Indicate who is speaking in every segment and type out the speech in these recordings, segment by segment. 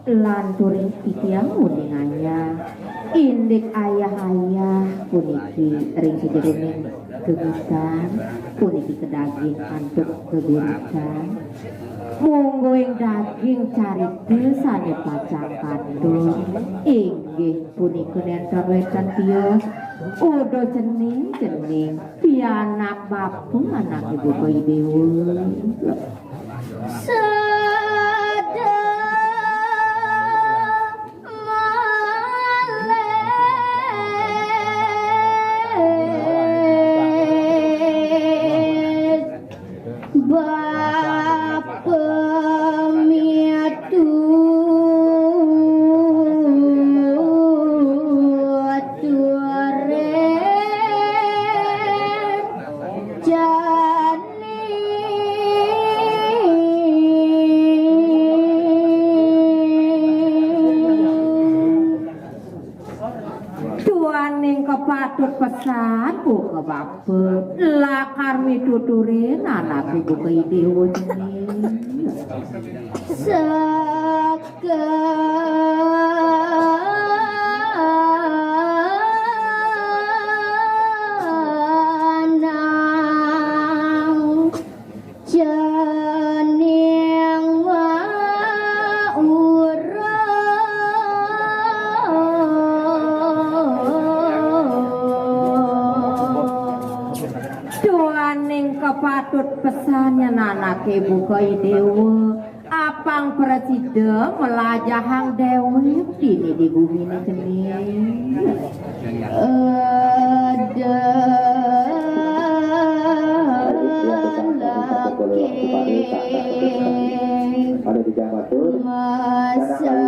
Speaker 1: Lanturing titiang uningannya indik ayah puniki ring sejeruning kegisan puniki kedaging antuk kebirikan mungguing daging cari desane pacang kandung inggih puniki nenten wetan tios udo cening pianak bapu anak ibu bayi dewa pesan ke bapak lakar mituturin anak ibu ke dewa jenis sekenang jening kepatut pesannya anak ibu koi dewa apang presiden melajahang dewi dini di bumi ini jenis
Speaker 2: ada di Jakarta masa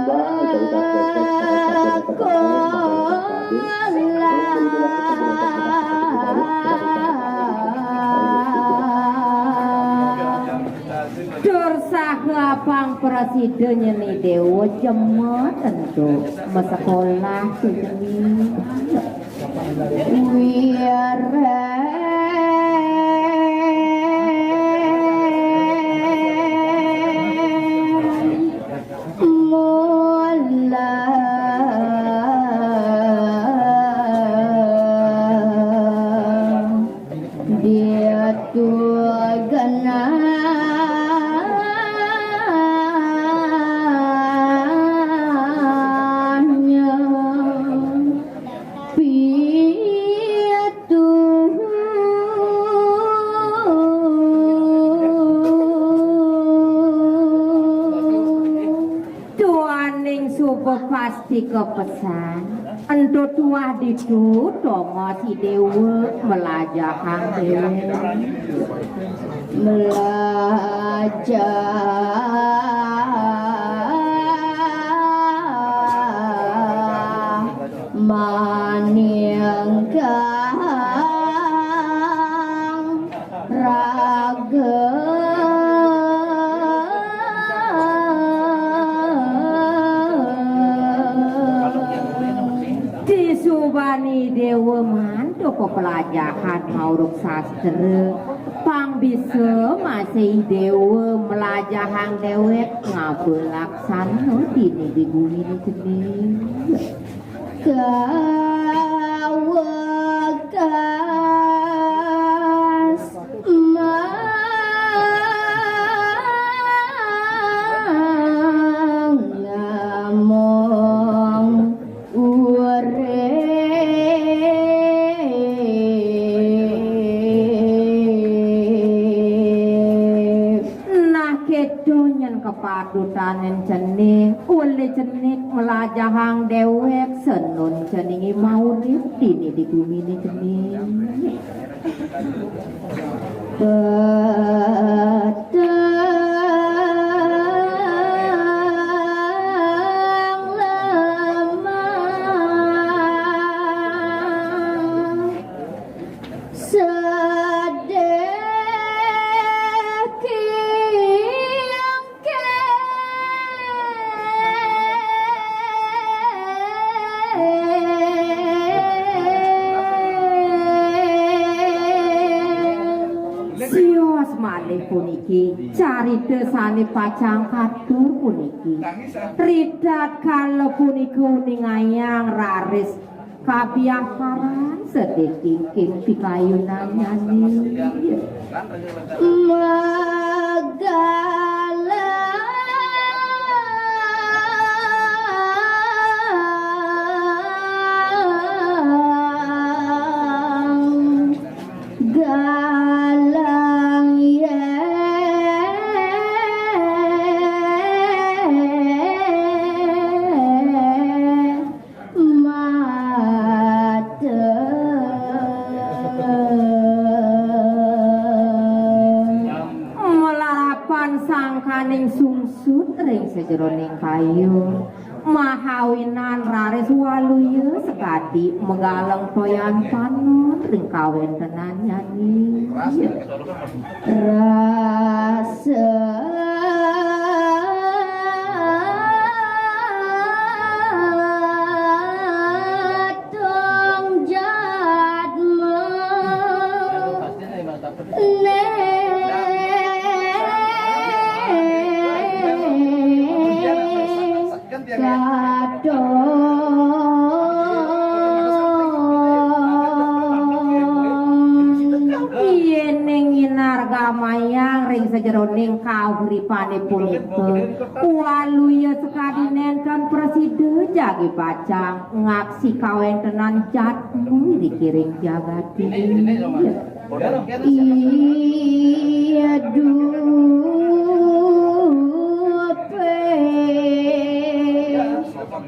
Speaker 2: apang presidennya nih dewa jemot tentu sekolah sini dia tua ganah pasti kepesan ento tua ditu tongo si dewa melajahang dewa melajah maniangkang raga Subani dewa mantu pelajaran mauruk sastra pang bisa masih dewa melajahang dewek ngabelaksana dini di bumi ini sendiri kawakas mangamong kepadutan panen cening ule cenik melajahang dewek senun ceningi maurip dini di bumi ini cening puniki carita sane pacang katur puniki ridat kalau puniki ningayang raris kabiasaran sedekingking pikayunan nyanyi magala sungsut ring sejeroning kayu mahawinan raris waluya sekadi megaleng toyan panon ring kawin tenan nyanyi rasa tong jadma mayang ring sejeroning kauripane punika waluya sekadi nenten presiden jagi pacang ngaksi kawentenan jatmu dikiring jagati iya dupe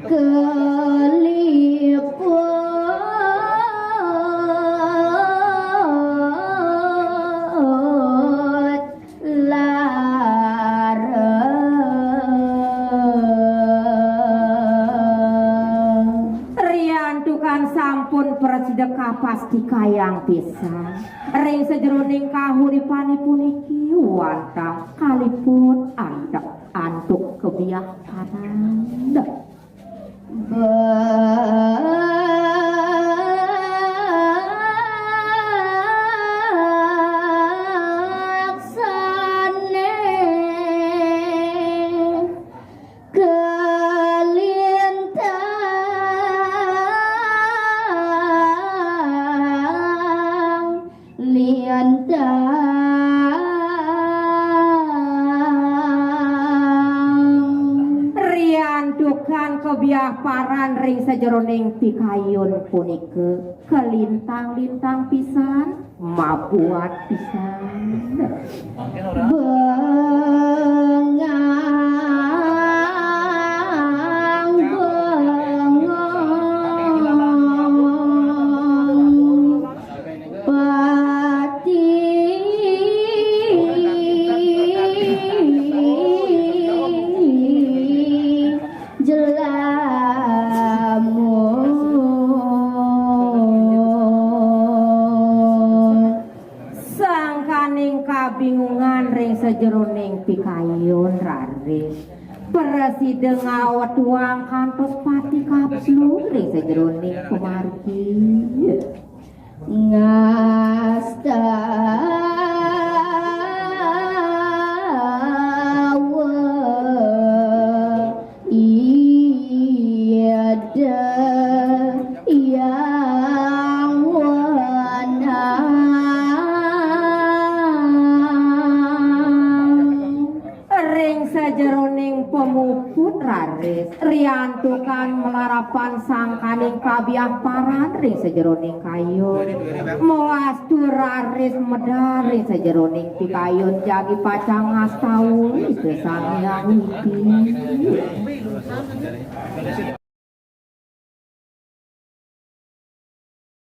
Speaker 2: keliput sampun persideka pasti kayang pisan ring sejeroning kahuripane puniki wantah kalipun andek antuk kebiasaan kebiasaran ring sejeroning pikayun punike kelintang-lintang pisan mabuat pisan sejeroning pikayun raris presiden ngawat tuang kantos pati kapsu ring sejeroning pemargi ngasta muput raris riantukan melarapan sangkaning kabiah paran ring sejeroning kayun moas raris medari sejeroning pikayun jagi pacang ngastaun itu sang yang wiki